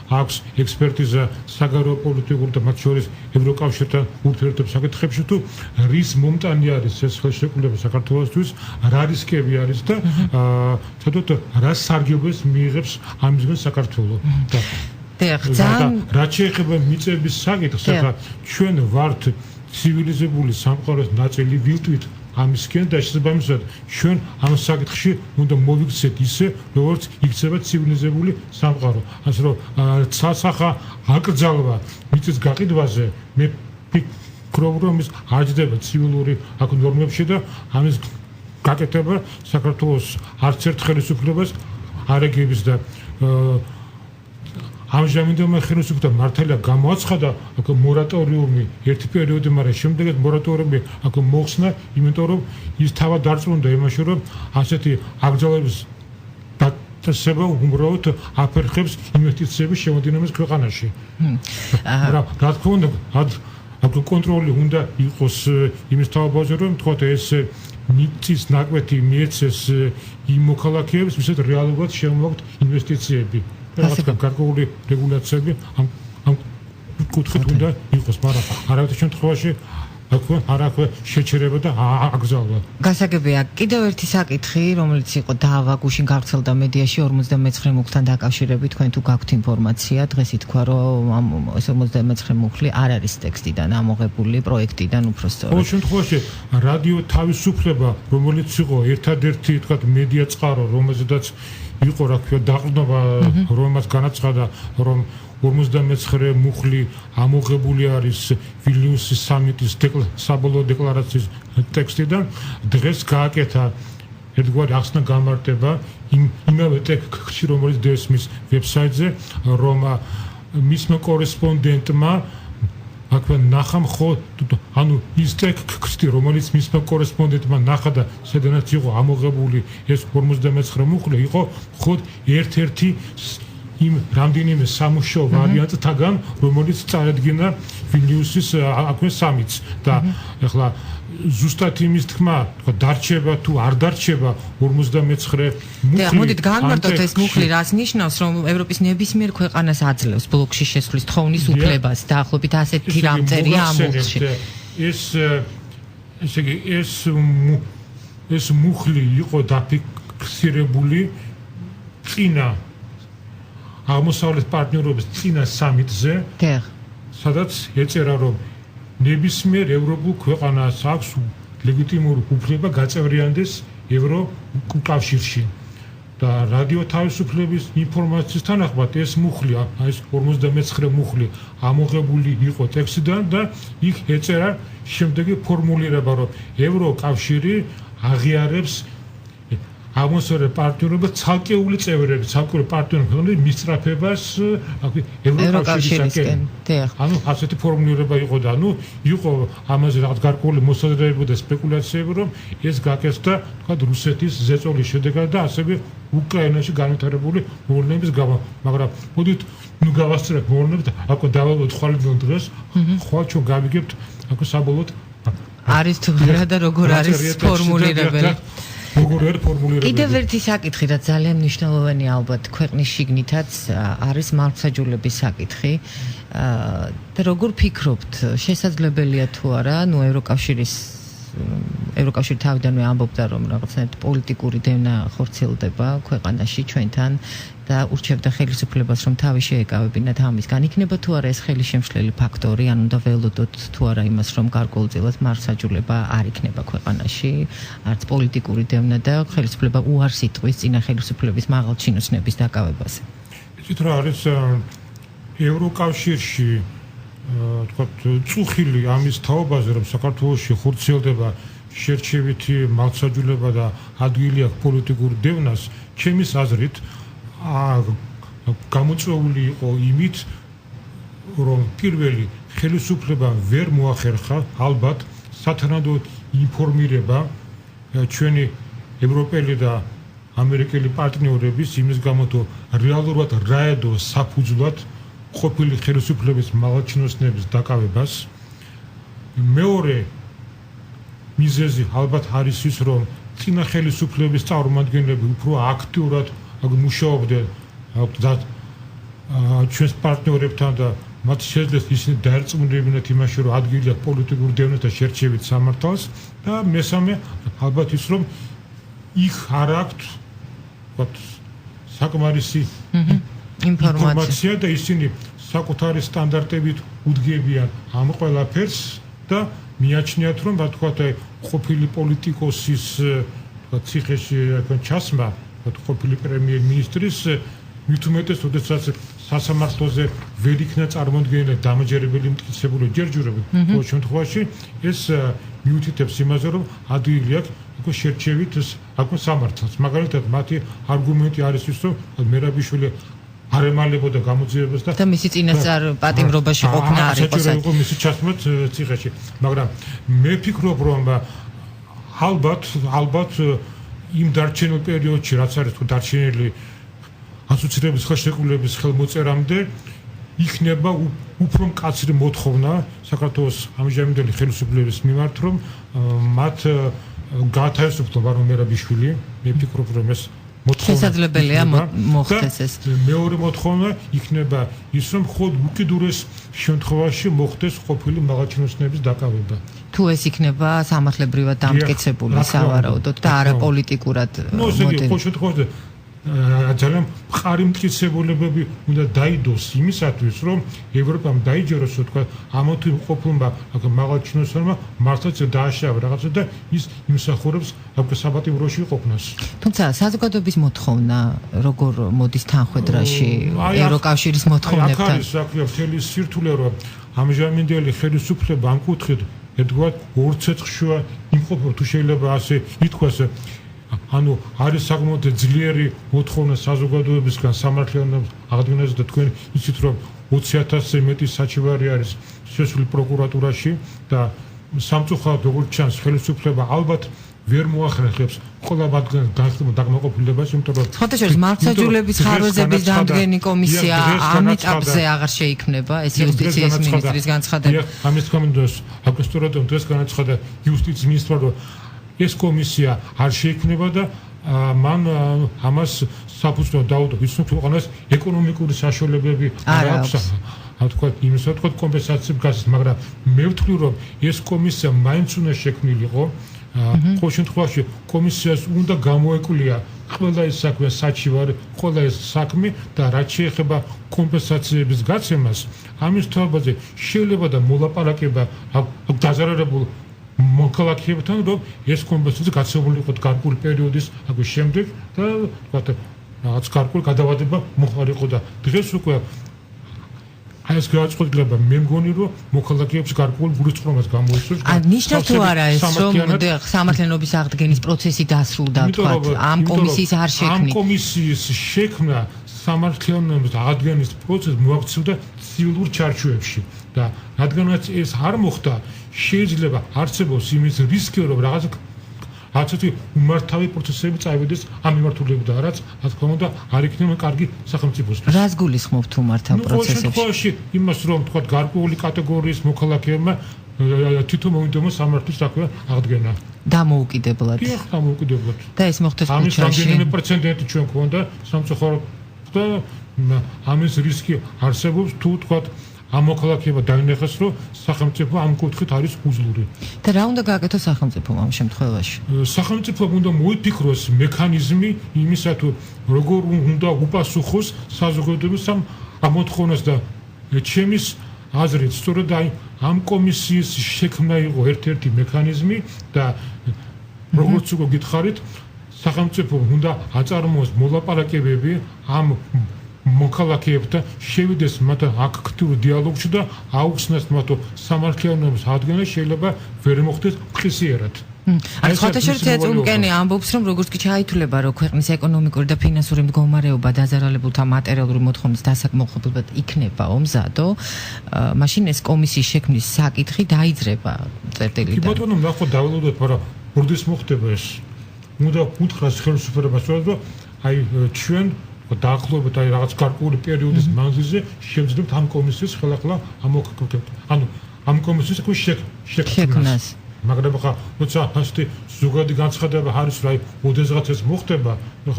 აქვს ექსპერტიზა საგარეო პოლიტიკურ და მათ შორის ევროკავშირთან ურთიერთობის საკითხებში, თუ რის მომტანი არის ეს ხელშეკრულება საქართველოსთვის, რა რისკები არის და ცოტა რა სარგებლობას მიიღებს ამისგან საქართველო. რაც შეეხება მიწების საკითხს, ახლა ჩვენ ვართ ცივილიზებული სამყაროს ნაწილი, ვიტყვით ამისკენ და შესაბამისად ჩვენ ამ საკითხში უნდა მოვიქცეთ ისე, როგორც იქცევა ცივილიზებული სამყარო. ასე რომ ცალსახა აკრძალვა მიწის გაყიდვაზე მე ფიქრობ, რომ ის აჯდება ცივილური აქ ნორმებში და ამის გაკეთება საქართველოს არც ერთ ხელისუფლებას არ ეგების და ამჟამინდელმა ხელისუფლებამ მართალია გამოაცხადა აქ მორატორიუმი ერთი პერიოდი, მაგრამ შემდეგაც მორატორიუმი აქ მოხსნა, იმიტომ რომ ის თავად დარწმუნდა იმაში, რომ ასეთი აკრძალვების დაწესება უბრალოდ აფერხებს ინვესტიციების შემოდინებას ქვეყანაში. რა თქმა უნდა, აქ კონტროლი უნდა იყოს იმის თაობაზე, რომ თქვათ ეს მიწის ნაკვეთი მიეცეს იმ მოქალაქეებს, ვისაც რეალურად შემოაქვთ ინვესტიციები. გარკვეული რეგულაციები ამ კუთხით უნდა იყოს, მაგრამ არავითარ შემთხვევაში არ აქვს შეჩერება და აკრძალვა. გასაგებია, კიდევ ერთი საკითხი, რომელიც იყო დავა გუშინ გავრცელდა მედიაში 59 მუხლთან დაკავშირებით, თქვენ თუ გაქვთ ინფორმაცია, დღეს ითქვა, რომ ამ 59 მუხლი არ არის ტექსტიდან ამოღებული, პროექტიდან უფრო სწორად. ყოველ შემთხვევაში რადიო თავისუფლება, რომელიც იყო ერთადერთი, თქვათ, მედია წყარო, რომელზედაც იყო რა ქვია დაყრდნობა, რომელმაც განაცხადა, რომ 59 მუხლი ამოღებული არის ვილნიუსის სამიტის საბოლოო დეკლარაციის ტექსტიდან, დღეს გააკეთა ერთგვარი ახსნა გამარტება იმავე ტექსტში, რომელიც დევსმის ვებსაიტზე, რომ მისმა კორესპონდენტმა აქვე ნახა ანუ ის ტექსტი, რომელიც მისმა კორესპონდენტმა ნახა და სადაც იყო ამოღებული ეს 59 მუხლი, იყო ხოდ ერთ-ერთი იმ რამდენიმე სამუშაო ვარიანტთაგან, რომელიც წარადგინა ვილნიუსის აქვე სამიტს და ეხლა ზუსტად იმის თქმა, თქვა დარჩება თუ არ დარჩება 59 მუხლი. მოდით განმარტოთ ეს მუხლი რას ნიშნავს, რომ ევროპის ნებისმიერ ქვეყანას აძლევს ბლოკში შესვლის თხოვნის უფლებას დაახლოებით ასეთი რამწერია ამ მუხლში. ეს მუხლი იყო დაფიქსირებული წინა აღმოსავლეთ პარტნიორობის წინა სამიტზე, სადაც ეწერა, რომ ნებისმიერ ევროპულ ქვეყანას აქვს ლეგიტიმური უფლება გაწევრიანდეს ევროკავშირში. და რადიო თავისუფლების ინფორმაციის თანახმად ეს მუხლი, ეს 59 მუხლი ამოღებული იყო ტექსტიდან და იქ ეწერა შემდეგი ფორმულირება, რომ ევროკავშირი აღიარებს აღმოსავლეთ პარტნიორობას ცალკეული წევრები, ცალკეული პარტნიორები მისწრაფებას ევროკავშირისკენ. ანუ ასეთი ფორმულირება იყო და იყო ამაზე რაღაც გარკვეული მოსაზრებები და სპეკულაციები, რომ ეს გაკეთდა, თქვა რუსეთის ზეწოლის შედეგად და ასევე უკრაინაში განვითარებული მოვლენების გამო. მაგრამ მოდით გავასწრებთ მოვლენებს და აქ დავალოთ ხვალიდან დღეს, ხვალ ჩვენ გავიგებთ აქ საბოლოოდ არის თუ რა და როგორ არის ფორმულირებელი. კიდევ ერთი საკითხი, რაც ძალიან მნიშვნელოვანი ალბათ ქვეყნის შიგნითაც არის მართლმსაჯულების საკითხი. და როგორ ფიქრობთ, შესაძლებელია თუ არა, ევროკავშირი თავიდანვე ამბობდა, რომ რაღაცნაირად პოლიტიკური დევნა ხორციელდება ქვეყანაში ჩვენთან და ურჩევდა ხელისუფლებას, რომ თავი შეეკავებინათ ამისგან. იქნება თუ არა ეს ხელისშემშლელი ფაქტორი, ან უნდა ველოდოთ თუ არა იმას, რომ გარკვეულწილად მართლმსაჯულება არ იქნება ქვეყანაში, არც პოლიტიკური დევნა და ხელისუფლება უარს იტყვის წინა ხელისუფლების მაღალჩინოსნების დაკავებაზე. იცით რა არის ევროკავშირში თქვათ წუხილი ამის თაობაზე, რომ საქართველოში ხორციელდება შერჩევითი მართლმსაჯულება და ადგილი აქვს პოლიტიკურ დევნას, ჩემის აზრით გამოწვეული იყო იმით, რომ პირველი ხელისუფლებამ ვერ მოახერხა ალბათ სათანადო ინფორმირება ჩვენი ევროპელი და ამერიკელი პარტნიორების იმის გამო, რომ რეალურად რა ედო საფუძვლად ყოფილი ხელისუფლების მაღალჩინოსნების დაკავებას. მეორე მიზეზი ალბათ არის ის, რომ წინა ხელისუფლების წარმომადგენლები უფრო აქტიურად მუშაობდნენ ჩვენს პარტნიორებთან და მათ შეძლეს ისინი დაერწმუნებინათ იმაში, რომ ადგილი აქვს პოლიტიკურ დევნას და შერჩევით სამართალს და მესამე ალბათ ის, რომ იქ არ აქვთ საკმარისი ინფორმაცია და ისინი საკუთარი სტანდარტებით უდგებიან ამ ყველაფერს და მიაჩნიათ, რომ ყოფილი პოლიტიკოსის ციხეში ჩასმა, ყოფილი პრემიერ-მინისტრის მით უმეტეს, როდესაც სასამართლოზე ვერ იქნა წარმოდგენილი დამაჯერებელი მტკიცებული ჯერჯერობით, ყოველ შემთხვევაში ეს მიუთითებს იმაზე, რომ ადგილი აქვს შერჩევით სამართალს. მაგალითად, მათი არგუმენტი არის ის, რომ მერაბიშვილი არ ემალებოდა გამოძიებას და მისი წინასწარ პატიმრობაში ყოფნა არ იყო საჭირო მისი ჩასმა ციხეში. მაგრამ მე ვფიქრობ, რომ ალბათ იმ დარჩენილ პერიოდში, რაც არის დარჩენილი ასოცირების ხელშეკრულების ხელმოწერამდე, იქნება უფრო მკაცრი მოთხოვნა საქართველოს ამჟამინდელი ხელისუფლების მიმართ, რომ მათ გაათავისუფლონ ვარონ მერაბიშვილი. მე ვფიქრობ, რომ ეს შესაძლებელია მოხდეს ეს. მეორე მოთხოვნა იქნება ის, რომ ხოდ უკიდურეს შემთხვევაში მოხდეს ყოფილი მაღალჩინოსნების დაკავება. თუ ეს იქნება სამართლებრივად დამტკიცებული სავარაუდოდ და არა პოლიტიკურად მოდელი. ძალიან მყარი მტკიცებულებები უნდა დაიდოს იმისათვის, რომ ევროპამ დაიჯეროს, ამა თუ იმ ყოფილმა მაღალჩინოსნებმა მართლაც დააშავა რაღაცა და ის იმსახურებს საპატიმროში ყოფნას. თუმცა საზოგადოების მოთხოვნა როგორ მოდის თანხვედრაში ევროკავშირის მოთხოვნებთან? აქ არის მთელი სირთულე, რომ ამჟამინდელი ხელისუფლება ამ კუთხით ერთგვარ ორცეცხლშუა იმყოფება, თუ შეიძლება ასე ითქვას. ანუ არის საკმაოდ ძლიერი მოთხოვნა საზოგადოებისგან სამართლიანობის აღდგენაზე და თქვენ იცით, რომ 20,000-ზე მეტი საჩივარი არის შესული პროკურატურაში და სამწუხაროდ როგორც ჩანს, ხელისუფლება ალბათ ვერ მოახერხებს ყველა მათგან დაკმაყოფილებას, იმიტომ რომ ხოთაშორის მართლმსაჯულების ხარვეზების დამდგენი კომისია ამ ეტაპზე აღარ შეიქმნება, ეს იუსტიციის მინისტრის განცხადება. ამის თქმის აკუსტურად დღეს განაცხადა იუსტიციის მინისტრმა, რომ ეს კომისია არ შეიქმნება და მან ამას საფუძვლად დაუდო ისო ქვეყანას ეკონომიკური საშუალებები არ აქვს. იმისა თქვა კომპენსაციების გასცემ, მაგრამ მე ვთვლი, რომ ეს კომისია მაინც უნდა შექმნილიყო. ყოველ შემთხვევაში კომისიას უნდა გამოეკვლია ყველა ეს საქმე საჩივარი, ყველა ეს საქმე და რაც შეეხება კომპენსაციების გაცემას, ამის თვალსაზრისით შეიძლება და მოლაპარაკება დაზარალებულ მოქალაქეებთან, რომ ეს კომპენსაცია გაცემული იყო გარკვეული პერიოდის შემდეგ და რაღაც გარკვეული გადავადება მოხარიყო და დღეს უკვე ეს გააწყობილება მე მგონი, რომ მოქალაქეებს გარკვეულ გულისწყრომას გამოიწვევს. ნიშნავს თუ არა ეს, რომ სამართლიანობის აღდგენის პროცესი დასრულდა, ამ კომისიის არ შექმნით? ამ კომისიის შექმნა სამართლიანობის აღდგენის პროცესს მოაქცევდა ცივილურ ჩარჩოებში და რადგანაც ეს არ მოხდა, შეიძლება არსებობს იმის რისკი, რომ რაღაცა უმართავი პროცესები წავიდეს ამ მიმართულებით და რაც თქმა უნდა არ იქნება კარგი სახელმწიფოსთვის. რას გულისხმობთ უმართავ პროცესებში? იმას, რომ თქვა გარკვეული კატეგორიის მოქალაქეებმა თვითონ მოინდომოს სამართლის საქმე აღდგენა. დამოუკიდებლად. დიახ, დამოუკიდებლად. და ეს მოხდეს ამის კუჩაში. რამდენიმე პრეცედენტი ჩვენ გვქონდა სამწუხაროდ და ამის რისკი არსებობს, თუ თქვა ამ მოქალაქეებმა დაინახეს, რომ სახელმწიფო ამ კუთხით არის უძლური. და რა უნდა გააკეთოს სახელმწიფომ ამ შემთხვევაში? სახელმწიფომ უნდა მოიფიქროს მექანიზმი იმისა, თუ როგორ უნდა უპასუხოს საზოგადოების ამ მოთხოვნას და ჩემის აზრით, სწორედ ამ კომისიის შექმნა იყო ერთ-ერთი მექანიზმი და როგორც უკვე გითხარით, სახელმწიფომ უნდა აწარმოოს მოლაპარაკებები ამ მოქალაქეებთან, შევიდეს მათ აქტიურ დიალოგში და აუხსნას მათ სამართლიანობის აღდგენა შეიძლება ვერ მოხდეს მყისიერად. ანუ სხვათა შორის ეს უკენი ამბობს რომ როგორც კი ჩაითვლება რომ ქვეყნის ეკონომიკური და ფინანსური მდგომარეობა დაზარალებულთა მატერიალური მოთხოვნით დასაკმაყოფილებლად იქნება ომზადო, მაშინ ეს კომისიის შექმნის საკითხი დაიძრება წერტილიდან. კი ბატონო, ნახო დავალოდოთ, მაგრამ როდის მოხდება ეს? უნდა უთხრას ხელისუფლებას, რომ აი ჩვენ დაახლოებით აი რაღაც გარკვეული პერიოდის მანძილზე შევძლებთ ამ კომისიის ხელახლა ამოქმედებას. ანუ ამ კომისიის შექმნას. მაგრამ ხა როცა ასეთი ზოგადი განცხადება არის რომ აი ოდესღაც ეს მოხდება, ნუ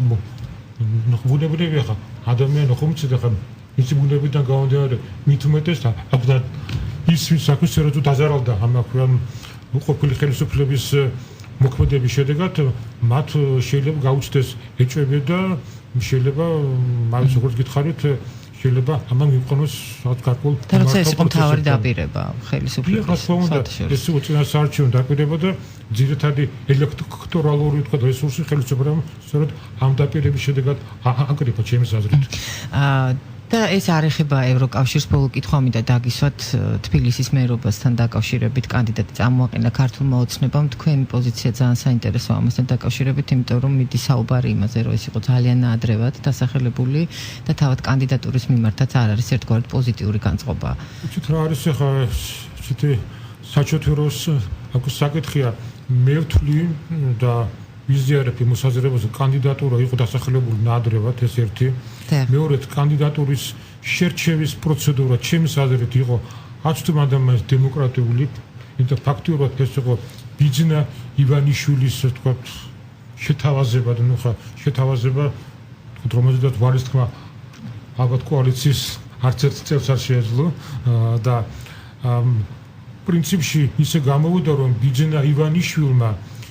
ბუნებრივია ხა ადამიანი ხომ იცით ხა ისი ბუნებიდან გამომდინარე მით უმეტეს და ის საკუთრებად დაზარალდა ამ ყოფილი ხელისუფლების მოქმედების შედეგად მათ შეიძლება გაუჩნდეს ეჭვები და შეიძლება მაინც როგორც გითხარით შეიძლება ამან მიყვანოს რაღაც გარკვეულ და როცა ეს იყო მთავარი დაპირება ხელისუფლების ეს უწინარ საარჩევნო დაპირება და ძირითადი ელექტორალური თქვა რესურსი ხელისუფლებამ სწორედ ამ დაპირების შედეგად აკრიფა ჩემს აზრით. და ეს არ ეხება ევროკავშირს, ბოლო კითხვა მინდა დაგისვათ თბილისის მერობასთან დაკავშირებით კანდიდატი წამოაყენა ქართულმა ოცნებამ, თქვენი პოზიცია ძალიან საინტერესოა ამასთან დაკავშირებით, იმიტომ რომ მიდის საუბარი იმაზე, რომ ეს იყო ძალიან ნაადრევად დასახელებული და თავად კანდიდატურის მიმართაც არ არის ერთგვარი პოზიტიური განწყობა. უცით რა არის ახლა ცეთი საჩოთვიროს აქ საკითხია მე ვთვლი და ვიზიარებ მოსაზრებას კანდიდატურა იყო დასახელებული ნაადრევად ეს ერთი მეორედ კანდიდატურის შერჩევის პროცედურა ჩემს აზრით იყო აცტუმ ადამიანის დემოკრატიული და ფაქტიურად ეს იყო ბიძინა ივანიშვილის თქვა შეთავაზება და ნუ ხა შეთავაზება თქვა რომელზედაც ვარის თქმა ალბათ კოალიციის არც ერთ წევს არ შეეძლო და პრინციპში ისე გამოვიდა რომ ბიძინა ივანიშვილმა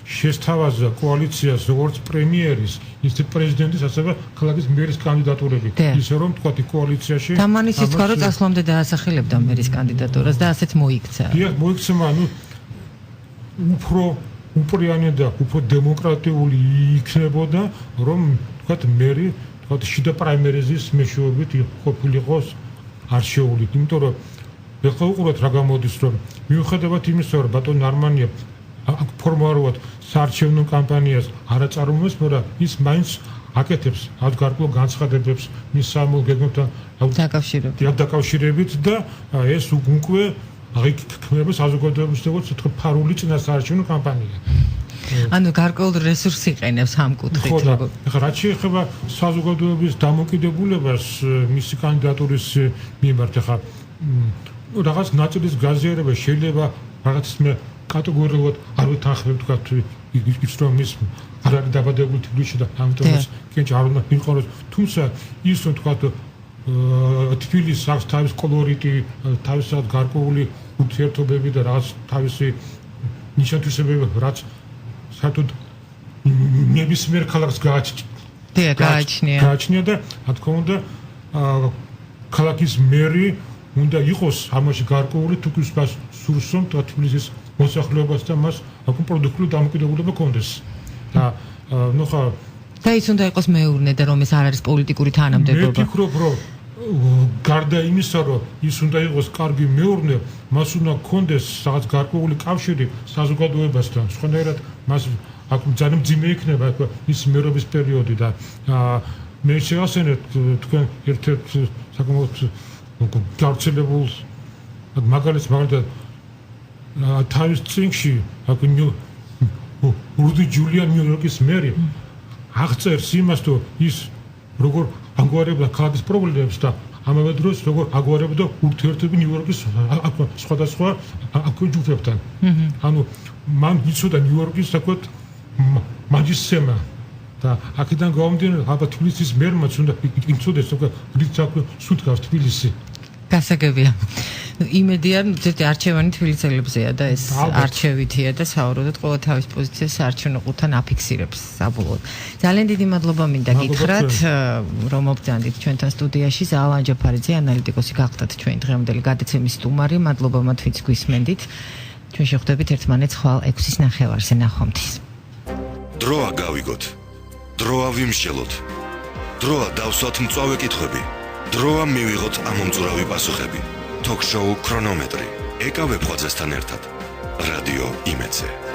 შესთავაზა კოალიციას როგორც პრემიერის, ისე პრეზიდენტის, ასევე ქალაქის მერის კანდიდატურები. ისე რომ თქვა კოალიციაში და მან ისიც თქვა რომ წასვლამდე დაასახელებდა მერის კანდიდატურას და ასეც მოიქცა. დიახ, მოიქცა, ანუ უფრო უპრიანი და უფრო დემოკრატიული იქნებოდა, რომ თქვა მერი, თქვა შიდა პრაიმერიზის მეშვეობით ყოფილიყო არჩეული. იმიტომ რომ ეხლა უყურეთ რა გამოდის, რომ მიუხედავად იმისა, რომ ბატონ არმანია ფორმალურად საარჩევნო კამპანიას არ აწარმოებს, მაგრამ ის მაინც აკეთებს ამ გარკვეულ განცხადებებს მის სამოულ გეგმებთან დაკავშირებით და ეს უკვე აღიქმნება საზოგადოების როგორც თქო ფარული წინასაარჩევნო კამპანია. ანუ გარკვეულ რესურსს იყენებს ამ კუთხით. ხო, ეხლა რაც შეეხება საზოგადოების დამოკიდებულებას მისი კანდიდატურის მიმართ, ეხლა რაღაც ნაწილის გაზიარება შეიძლება რაღაც მე კატეგორიულად არ ვეთანხმებ თქვა ის რომ ის არ არის დაბადებული თბილისში და ამიტომ კენჭ არ უნდა მიყოლოს თუმცა ის რომ თქვა თბილისს აქვს თავის კოლორიტი თავისად გარკვეული ურთიერთობები და რაღაც თავისი ნიშან-თვისებები რაც საერთოდ ნებისმიერ ქალაქს გააჩნია და რა თქმა უნდა ქალაქის მერი უნდა იყოს ამაში გარკვეული თუკის სურსომ თბილისის მოსახლეობას და მას აქ პროდუქტული დამოკიდებულება კონდეს და ნუ ხა და ის უნდა იყოს მეურნე და რომ ეს არ არის პოლიტიკური თანამდებობა. მე ვფიქრობ რომ გარდა იმისა რომ ის უნდა იყოს კარგი მეურნე, მას უნდა კონდეს რაღაც გარკვეული კავშირი საზოგადოებასთან. სხვანაირად მას აქ ძალიან მძიმე იქნება ის მერობის პერიოდი და მე შევასწრებ თქვენ ერთ-ერთ საკმაოდ გავრცელებულ მაგალითად თავის წინში აქ რუდი ჯულიან ნიუ-იორკის მერი აღწერს იმას თუ ის როგორ აგვარებდა ქალაქის პრობლემებს და ამავე დროს როგორ აგვარებდა ურთიერთობები ნიუ-იორკის სხვადასხვა ჯგუფებთან. ანუ მან იცოდა ნიუ-იორკის საკუთარ მაგისცემა და აქედან გამომდინარე ალბათ თბილისის მერმაც უნდა იცოდეს საკუთარ რით სულ გავს თბილისი. გასაგებია. იმედია, ზუსტად არჩევანი თბილისელებზეა და ეს არჩევითია და საუბრობთ ყველა თავის პოზიციას საარჩევნო ყუთთან აფიქსირებს საბოლოოდ. ძალიან დიდი მადლობა მინდა გითხრათ, რომ მოგზანდით ჩვენთან სტუდიაში. ზაალან ჯაფარიძე, ანალიტიკოსი გახდათ ჩვენი დღევანდელი გადაცემის სტუმარი. მადლობა მათ, ვინც გვისმენდით. ჩვენ შევხვდებით ერთმანეთს ხვალ 6-ის ნახევარზე ნახვამდის. დროა გავიგოთ. დროა ვიმსჯელოთ. დროა დავსვათ მწვავე კითხვები. დროა მივიღოთ ამომწურავი პასუხები. Talk show ქრონომეტრი. ეკავ ვეფხვაძესთან ერთად. რადიო იმედზე.